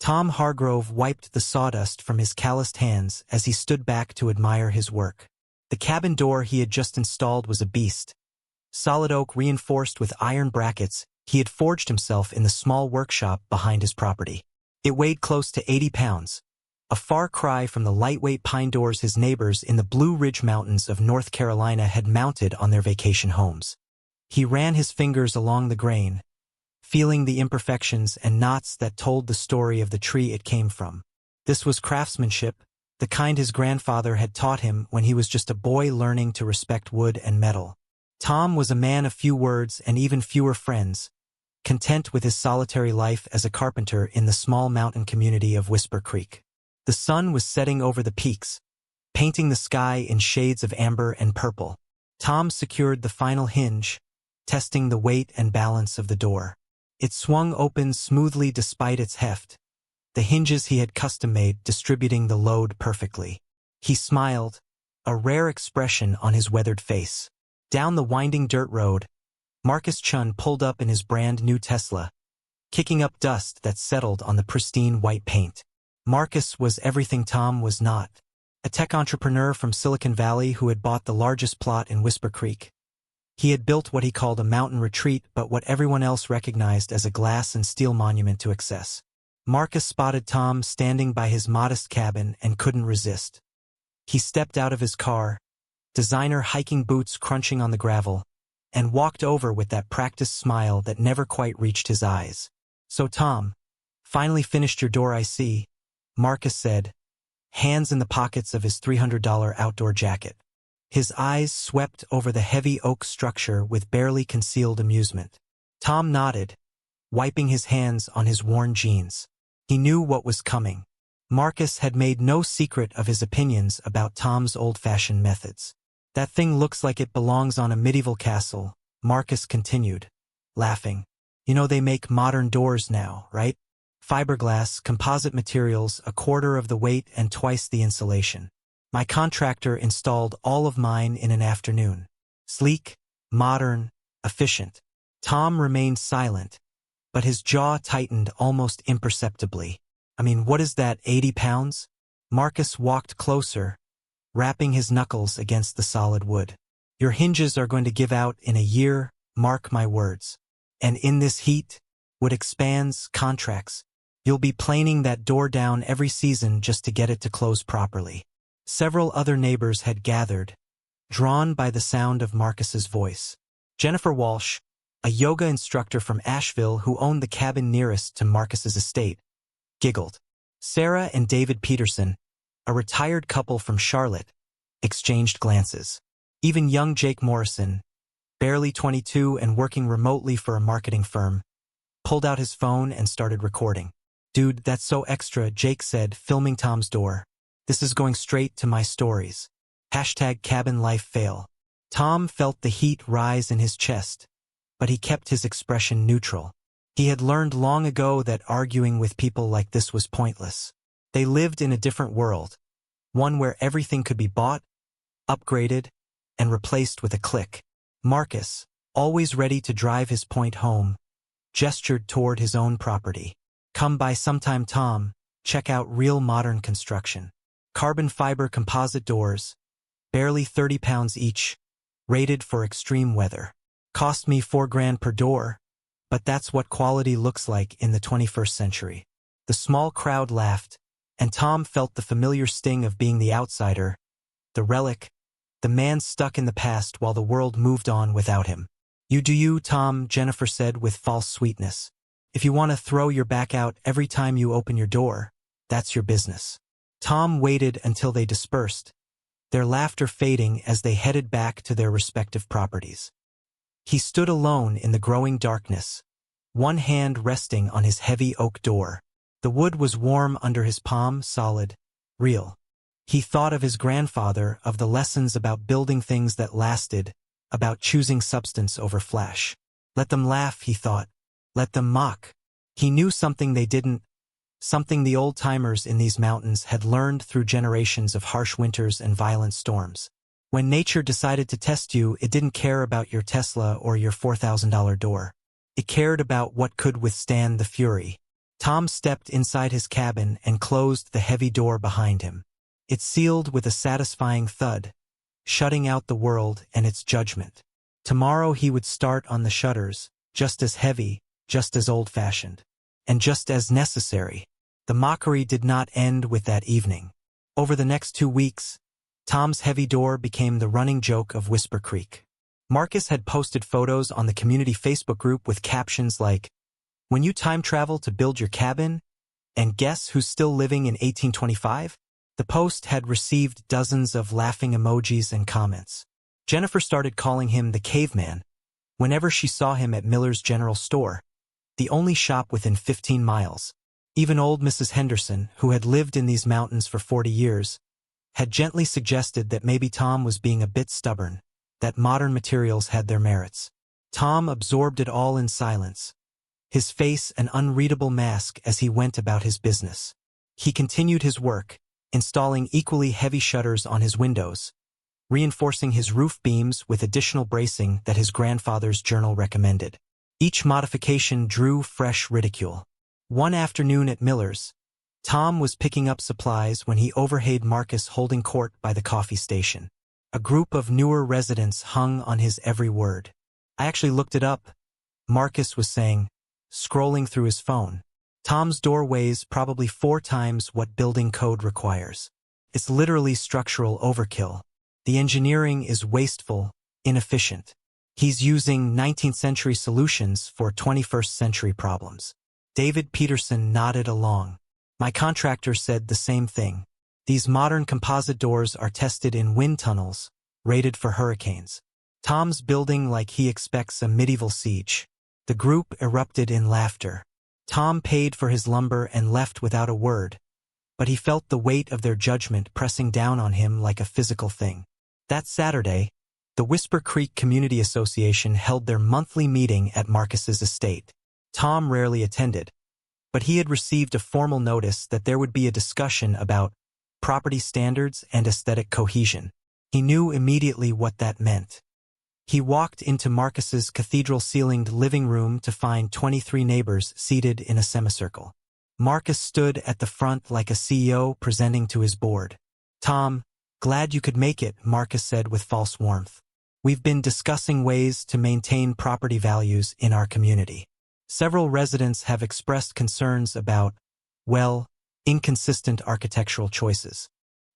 Tom Hargrove wiped the sawdust from his calloused hands as he stood back to admire his work. The cabin door he had just installed was a beast. Solid oak reinforced with iron brackets, he had forged himself in the small workshop behind his property. It weighed close to 80 pounds, a far cry from the lightweight pine doors his neighbors in the Blue Ridge Mountains of North Carolina had mounted on their vacation homes. He ran his fingers along the grain, feeling the imperfections and knots that told the story of the tree it came from. This was craftsmanship, the kind his grandfather had taught him when he was just a boy learning to respect wood and metal. Tom was a man of few words and even fewer friends, content with his solitary life as a carpenter in the small mountain community of Whisper Creek. The sun was setting over the peaks, painting the sky in shades of amber and purple. Tom secured the final hinge, testing the weight and balance of the door. It swung open smoothly despite its heft, the hinges he had custom-made distributing the load perfectly. He smiled, a rare expression on his weathered face. Down the winding dirt road, Marcus Chun pulled up in his brand-new Tesla, kicking up dust that settled on the pristine white paint. Marcus was everything Tom was not. A tech entrepreneur from Silicon Valley who had bought the largest plot in Whisper Creek. He had built what he called a mountain retreat, but what everyone else recognized as a glass and steel monument to excess. Marcus spotted Tom standing by his modest cabin and couldn't resist. He stepped out of his car, designer hiking boots crunching on the gravel, and walked over with that practiced smile that never quite reached his eyes. "So Tom, finally finished your door, I see," Marcus said, hands in the pockets of his $300 outdoor jacket. His eyes swept over the heavy oak structure with barely concealed amusement. Tom nodded, wiping his hands on his worn jeans. He knew what was coming. Marcus had made no secret of his opinions about Tom's old-fashioned methods. "That thing looks like it belongs on a medieval castle," Marcus continued, laughing. "You know they make modern doors now, right? Fiberglass, composite materials, a quarter of the weight and twice the insulation. My contractor installed all of mine in an afternoon. Sleek, modern, efficient." Tom remained silent, but his jaw tightened almost imperceptibly. "I mean, what is that, 80 pounds? Marcus walked closer, rapping his knuckles against the solid wood. "Your hinges are going to give out in a year, mark my words. And in this heat, wood expands, contracts. You'll be planing that door down every season just to get it to close properly." Several other neighbors had gathered, drawn by the sound of Marcus's voice. Jennifer Walsh, a yoga instructor from Asheville who owned the cabin nearest to Marcus's estate, giggled. Sarah and David Peterson, a retired couple from Charlotte, exchanged glances. Even young Jake Morrison, barely 22 and working remotely for a marketing firm, pulled out his phone and started recording. "Dude, that's so extra," Jake said, filming Tom's door. "This is going straight to my stories. #CabinLifeFail." Tom felt the heat rise in his chest, but he kept his expression neutral. He had learned long ago that arguing with people like this was pointless. They lived in a different world, one where everything could be bought, upgraded, and replaced with a click. Marcus, always ready to drive his point home, gestured toward his own property. "Come by sometime, Tom. Check out real modern construction. Carbon fiber composite doors, barely 30 pounds each, rated for extreme weather. Cost me $4,000 per door, but that's what quality looks like in the 21st century." The small crowd laughed, and Tom felt the familiar sting of being the outsider, the relic, the man stuck in the past while the world moved on without him. "You do you, Tom," Jennifer said with false sweetness. "If you want to throw your back out every time you open your door, that's your business." Tom waited until they dispersed, their laughter fading as they headed back to their respective properties. He stood alone in the growing darkness, one hand resting on his heavy oak door. The wood was warm under his palm, solid, real. He thought of his grandfather, of the lessons about building things that lasted, about choosing substance over flash. Let them laugh, he thought. Let them mock. He knew something they didn't, something the old-timers in these mountains had learned through generations of harsh winters and violent storms. When nature decided to test you, it didn't care about your Tesla or your $4,000 door. It cared about what could withstand the fury. Tom stepped inside his cabin and closed the heavy door behind him. It sealed with a satisfying thud, shutting out the world and its judgment. Tomorrow he would start on the shutters, just as heavy, just as old-fashioned, and just as necessary. The mockery did not end with that evening. Over the next 2 weeks, Tom's heavy door became the running joke of Whisper Creek. Marcus had posted photos on the community Facebook group with captions like, "When you time travel to build your cabin, and guess who's still living in 1825? The post had received dozens of laughing emojis and comments. Jennifer started calling him the caveman whenever she saw him at Miller's General Store, the only shop within 15 miles. Even old Mrs. Henderson, who had lived in these mountains for 40 years, had gently suggested that maybe Tom was being a bit stubborn, that modern materials had their merits. Tom absorbed it all in silence, his face an unreadable mask as he went about his business. He continued his work, installing equally heavy shutters on his windows, reinforcing his roof beams with additional bracing that his grandfather's journal recommended. Each modification drew fresh ridicule. One afternoon at Miller's, Tom was picking up supplies when he overheard Marcus holding court by the coffee station. A group of newer residents hung on his every word. "I actually looked it up," Marcus was saying, scrolling through his phone. "Tom's door weighs probably 4 times what building code requires. It's literally structural overkill. The engineering is wasteful, inefficient. He's using 19th century solutions for 21st century problems." David Peterson nodded along. "My contractor said the same thing. These modern composite doors are tested in wind tunnels, rated for hurricanes. Tom's building like he expects a medieval siege." The group erupted in laughter. Tom paid for his lumber and left without a word, but he felt the weight of their judgment pressing down on him like a physical thing. That Saturday, the Whisper Creek Community Association held their monthly meeting at Marcus's estate. Tom rarely attended, but he had received a formal notice that there would be a discussion about property standards and aesthetic cohesion. He knew immediately what that meant. He walked into Marcus's cathedral-ceilinged living room to find 23 neighbors seated in a semicircle. Marcus stood at the front like a CEO presenting to his board. "Tom, glad you could make it," Marcus said with false warmth. "We've been discussing ways to maintain property values in our community. Several residents have expressed concerns about, well, inconsistent architectural choices."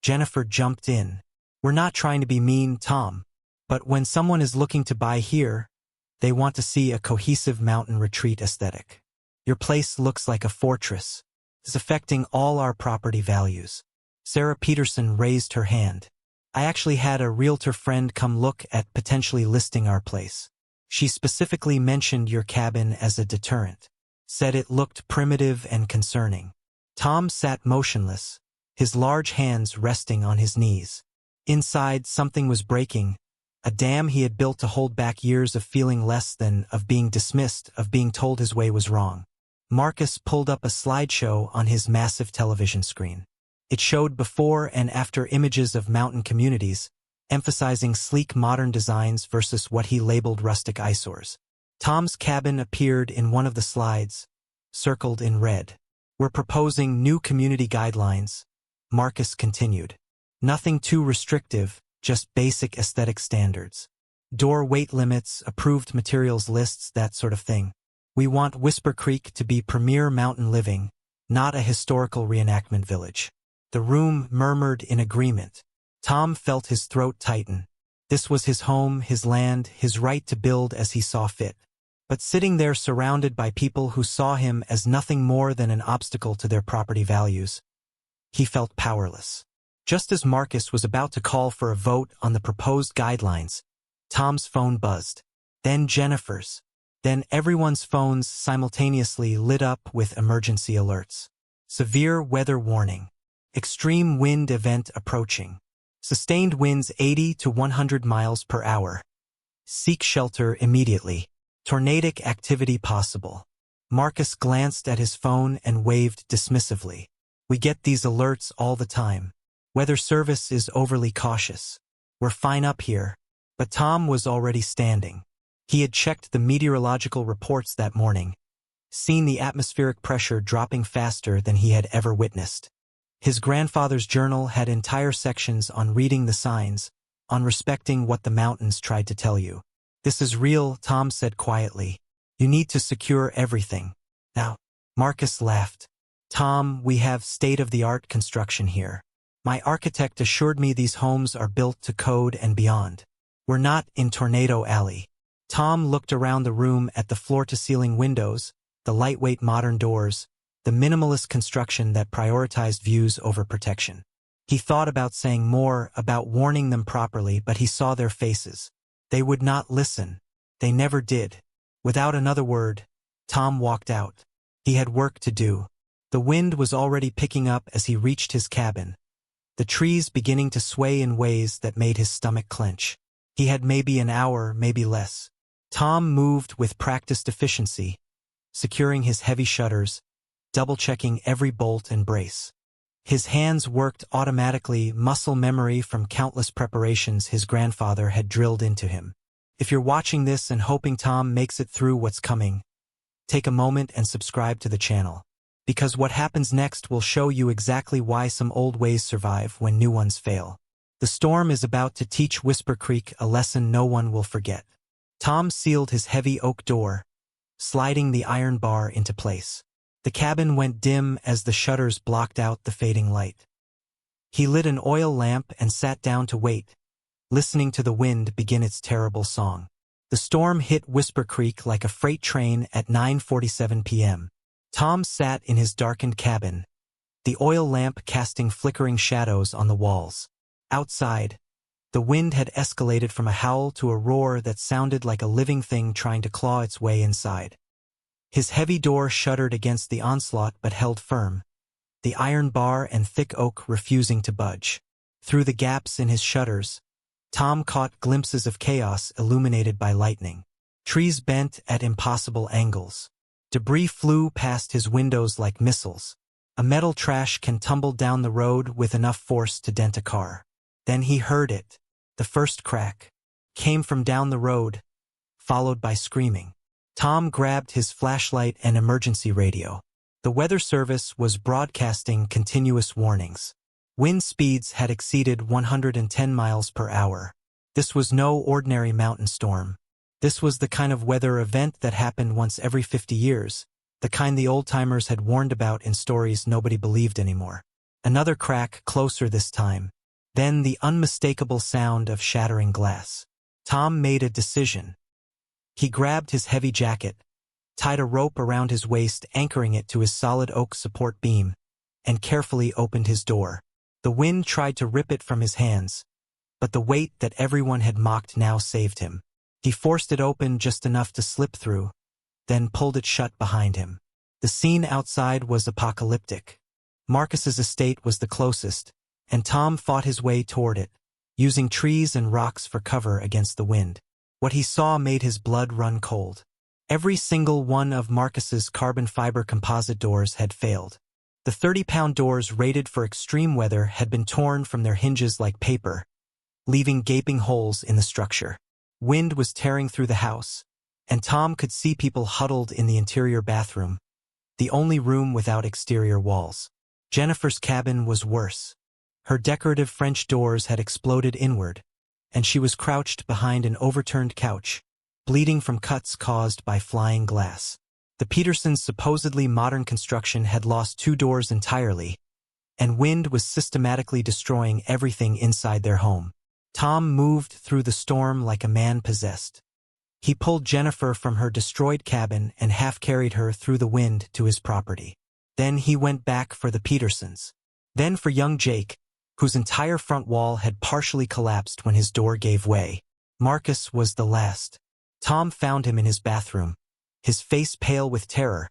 Jennifer jumped in. "We're not trying to be mean, Tom. But when someone is looking to buy here, they want to see a cohesive mountain retreat aesthetic. Your place looks like a fortress. It's affecting all our property values." Sarah Peterson raised her hand. "I actually had a realtor friend come look at potentially listing our place. She specifically mentioned your cabin as a deterrent. Said it looked primitive and concerning." Tom sat motionless, his large hands resting on his knees. Inside, something was breaking. A dam he had built to hold back years of feeling less than, of being dismissed, of being told his way was wrong. Marcus pulled up a slideshow on his massive television screen. It showed before and after images of mountain communities, emphasizing sleek modern designs versus what he labeled rustic eyesores. Tom's cabin appeared in one of the slides, circled in red. "We're proposing new community guidelines," Marcus continued. "Nothing too restrictive, just basic aesthetic standards. Door weight limits, approved materials lists, that sort of thing. We want Whisper Creek to be premier mountain living, not a historical reenactment village." The room murmured in agreement. Tom felt his throat tighten. This was his home, his land, his right to build as he saw fit. But sitting there surrounded by people who saw him as nothing more than an obstacle to their property values, he felt powerless. Just as Marcus was about to call for a vote on the proposed guidelines, Tom's phone buzzed. Then Jennifer's. Then everyone's phones simultaneously lit up with emergency alerts. Severe weather warning. Extreme wind event approaching. Sustained winds 80 to 100 miles per hour. Seek shelter immediately. Tornadic activity possible. Marcus glanced at his phone and waved dismissively. "We get these alerts all the time. Weather service is overly cautious. We're fine up here." But Tom was already standing. He had checked the meteorological reports that morning, seen the atmospheric pressure dropping faster than he had ever witnessed. His grandfather's journal had entire sections on reading the signs, on respecting what the mountains tried to tell you. "This is real," Tom said quietly. "You need to secure everything. Now." Marcus laughed. "Tom, we have state-of-the-art construction here. My architect assured me these homes are built to code and beyond. We're not in Tornado Alley." Tom looked around the room at the floor-to-ceiling windows, the lightweight modern doors, the minimalist construction that prioritized views over protection. He thought about saying more, about warning them properly, but he saw their faces. They would not listen. They never did. Without another word, Tom walked out. He had work to do. The wind was already picking up as he reached his cabin, the trees beginning to sway in ways that made his stomach clench. He had maybe an hour, maybe less. Tom moved with practiced efficiency, securing his heavy shutters, double-checking every bolt and brace. His hands worked automatically, muscle memory from countless preparations his grandfather had drilled into him. If you're watching this and hoping Tom makes it through what's coming, take a moment and subscribe to the channel. Because what happens next will show you exactly why some old ways survive when new ones fail. The storm is about to teach Whisper Creek a lesson no one will forget. Tom sealed his heavy oak door, sliding the iron bar into place. The cabin went dim as the shutters blocked out the fading light. He lit an oil lamp and sat down to wait, listening to the wind begin its terrible song. The storm hit Whisper Creek like a freight train at 9:47 p.m. Tom sat in his darkened cabin, the oil lamp casting flickering shadows on the walls. Outside, the wind had escalated from a howl to a roar that sounded like a living thing trying to claw its way inside. His heavy door shuddered against the onslaught but held firm, the iron bar and thick oak refusing to budge. Through the gaps in his shutters, Tom caught glimpses of chaos illuminated by lightning. Trees bent at impossible angles. Debris flew past his windows like missiles. A metal trash can tumble down the road with enough force to dent a car. Then he heard it. The first crack came from down the road, followed by screaming. Tom grabbed his flashlight and emergency radio. The weather service was broadcasting continuous warnings. Wind speeds had exceeded 110 miles per hour. This was no ordinary mountain storm. This was the kind of weather event that happened once every 50 years, the kind the old-timers had warned about in stories nobody believed anymore. Another crack, closer this time. Then the unmistakable sound of shattering glass. Tom made a decision. He grabbed his heavy jacket, tied a rope around his waist, anchoring it to his solid oak support beam, and carefully opened his door. The wind tried to rip it from his hands, but the weight that everyone had mocked now saved him. He forced it open just enough to slip through, then pulled it shut behind him. The scene outside was apocalyptic. Marcus's estate was the closest, and Tom fought his way toward it, using trees and rocks for cover against the wind. What he saw made his blood run cold. Every single one of Marcus's carbon fiber composite doors had failed. The 30-pound doors rated for extreme weather had been torn from their hinges like paper, leaving gaping holes in the structure. Wind was tearing through the house, and Tom could see people huddled in the interior bathroom, the only room without exterior walls. Jennifer's cabin was worse. Her decorative French doors had exploded inward, and she was crouched behind an overturned couch, bleeding from cuts caused by flying glass. The Petersons' supposedly modern construction had lost 2 doors entirely, and wind was systematically destroying everything inside their home. Tom moved through the storm like a man possessed. He pulled Jennifer from her destroyed cabin and half-carried her through the wind to his property. Then he went back for the Petersons. Then for young Jake, whose entire front wall had partially collapsed when his door gave way. Marcus was the last. Tom found him in his bathroom, his face pale with terror,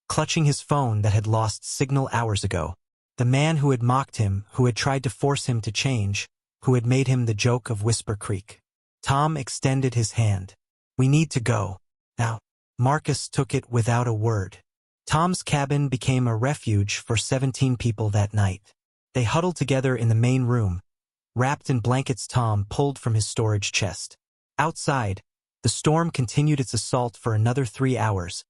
clutching his phone that had lost signal hours ago. The man who had mocked him, who had tried to force him to change, who had made him the joke of Whisper Creek. Tom extended his hand. "We need to go. Now." Marcus took it without a word. Tom's cabin became a refuge for 17 people that night. They huddled together in the main room, wrapped in blankets Tom pulled from his storage chest. Outside, the storm continued its assault for another 3 hours,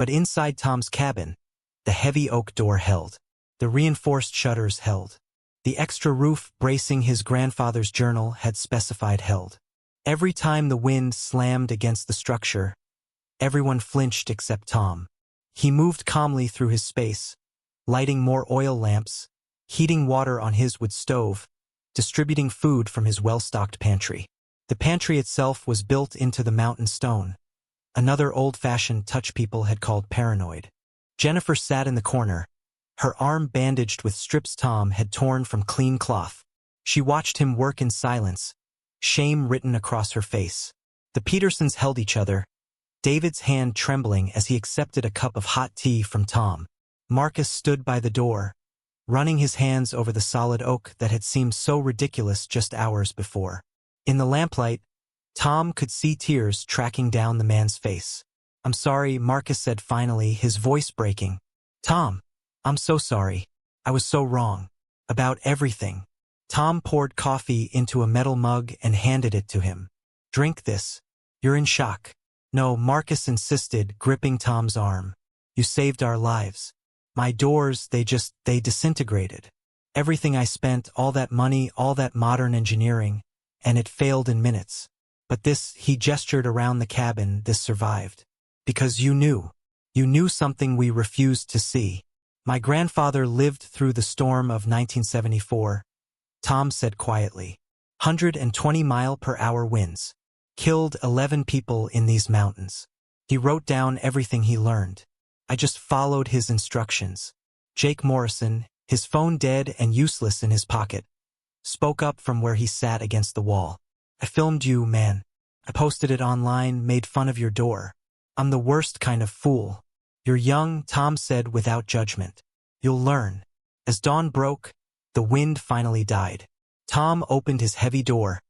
But inside Tom's cabin, the heavy oak door held. The reinforced shutters held. The extra roof bracing his grandfather's journal had specified held. Every time the wind slammed against the structure, everyone flinched except Tom. He moved calmly through his space, lighting more oil lamps, heating water on his wood stove, distributing food from his well-stocked pantry. The pantry itself was built into the mountain stone, another old-fashioned touch people had called paranoid. Jennifer sat in the corner, her arm bandaged with strips Tom had torn from clean cloth. She watched him work in silence, shame written across her face. The Petersons held each other, David's hand trembling as he accepted a cup of hot tea from Tom. Marcus stood by the door, running his hands over the solid oak that had seemed so ridiculous just hours before. In the lamplight, Tom could see tears tracking down the man's face. "I'm sorry," Marcus said finally, his voice breaking. "Tom, I'm so sorry. I was so wrong. About everything." Tom poured coffee into a metal mug and handed it to him. "Drink this. You're in shock." "No," Marcus insisted, gripping Tom's arm. "You saved our lives. My doors, they disintegrated. Everything I spent, all that money, all that modern engineering, and it failed in minutes. But this," he gestured around the cabin, "this survived. Because you knew. You knew something we refused to see. My grandfather lived through the storm of 1974, Tom said quietly. 120-mile-per-hour winds. Killed 11 people in these mountains. He wrote down everything he learned. I just followed his instructions. Jake Morrison, his phone dead and useless in his pocket, spoke up from where he sat against the wall. I filmed you, man. I posted it online, made fun of your door. I'm the worst kind of fool. You're young, Tom said without judgment. You'll learn. As dawn broke, the wind finally died. Tom opened his heavy door,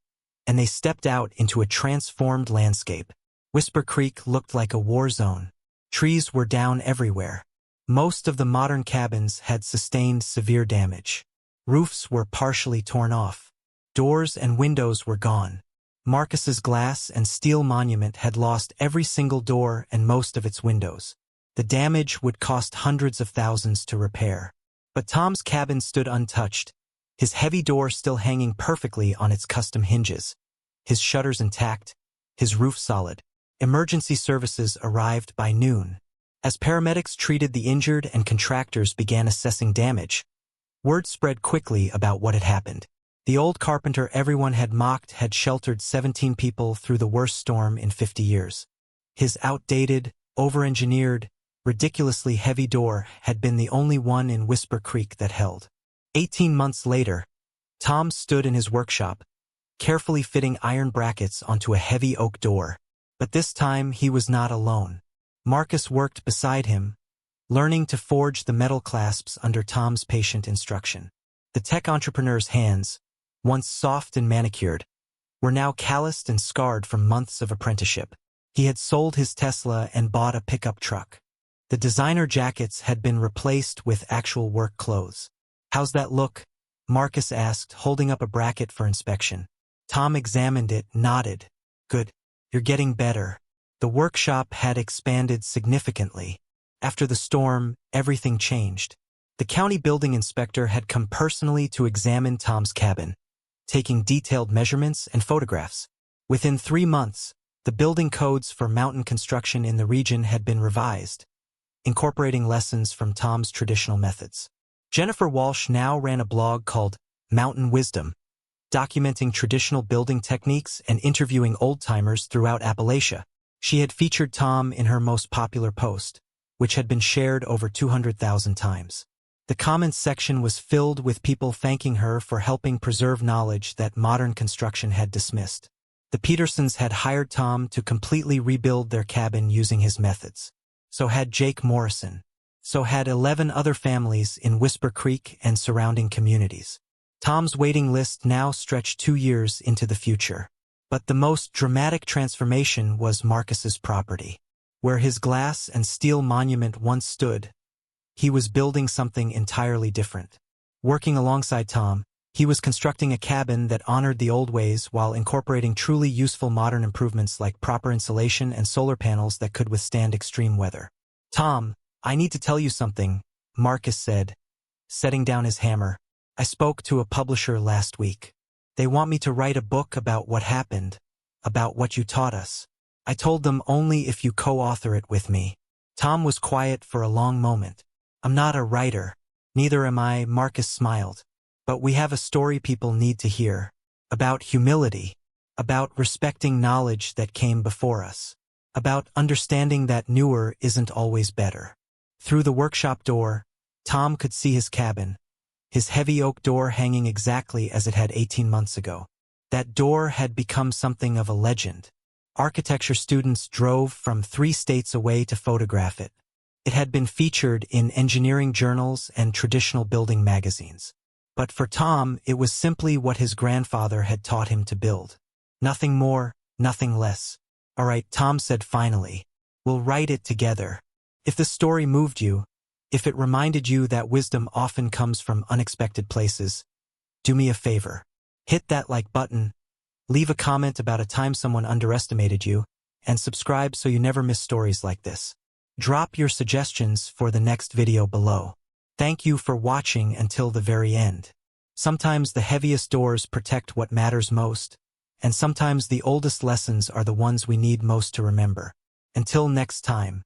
and they stepped out into a transformed landscape. Whisper Creek looked like a war zone. Trees were down everywhere. Most of the modern cabins had sustained severe damage. Roofs were partially torn off. Doors and windows were gone. Marcus's glass and steel monument had lost every single door and most of its windows. The damage would cost hundreds of thousands to repair. But Tom's cabin stood untouched, his heavy door still hanging perfectly on its custom hinges, his shutters intact, his roof solid. Emergency services arrived by noon. As paramedics treated the injured and contractors began assessing damage, word spread quickly about what had happened. The old carpenter everyone had mocked had sheltered 17 people through the worst storm in 50 years. His outdated, over-engineered, ridiculously heavy door had been the only one in Whisper Creek that held. 18 months later, Tom stood in his workshop, carefully fitting iron brackets onto a heavy oak door. But this time he was not alone. Marcus worked beside him, learning to forge the metal clasps under Tom's patient instruction. The tech entrepreneur's hands, once soft and manicured, were now calloused and scarred from months of apprenticeship. He had sold his Tesla and bought a pickup truck. The designer jackets had been replaced with actual work clothes. How's that look? Marcus asked, holding up a bracket for inspection. Tom examined it, nodded. Good. You're getting better. The workshop had expanded significantly. After the storm, everything changed. The county building inspector had come personally to examine Tom's cabin, taking detailed measurements and photographs. Within 3 months, the building codes for mountain construction in the region had been revised, incorporating lessons from Tom's traditional methods. Jennifer Walsh now ran a blog called Mountain Wisdom, documenting traditional building techniques and interviewing old-timers throughout Appalachia. She had featured Tom in her most popular post, which had been shared over 200,000 times. The comments section was filled with people thanking her for helping preserve knowledge that modern construction had dismissed. The Petersons had hired Tom to completely rebuild their cabin using his methods. So had Jake Morrison. So had 11 other families in Whisper Creek and surrounding communities. Tom's waiting list now stretched 2 years into the future. But the most dramatic transformation was Marcus's property. Where his glass and steel monument once stood, he was building something entirely different. Working alongside Tom, he was constructing a cabin that honored the old ways while incorporating truly useful modern improvements like proper insulation and solar panels that could withstand extreme weather. Tom, I need to tell you something, Marcus said, setting down his hammer. I spoke to a publisher last week. They want me to write a book about what happened, about what you taught us. I told them only if you co-author it with me. Tom was quiet for a long moment. I'm not a writer. Neither am I, Marcus smiled. But we have a story people need to hear. About humility. About respecting knowledge that came before us. About understanding that newer isn't always better. Through the workshop door, Tom could see his cabin, his heavy oak door hanging exactly as it had 18 months ago. That door had become something of a legend. Architecture students drove from 3 states away to photograph it. It had been featured in engineering journals and traditional building magazines. But for Tom, it was simply what his grandfather had taught him to build. Nothing more, nothing less. All right, Tom said finally. We'll write it together. If the story moved you, if it reminded you that wisdom often comes from unexpected places, do me a favor. Hit that like button, leave a comment about a time someone underestimated you, and subscribe so you never miss stories like this. Drop your suggestions for the next video below. Thank you for watching until the very end. Sometimes the heaviest doors protect what matters most, and sometimes the oldest lessons are the ones we need most to remember. Until next time.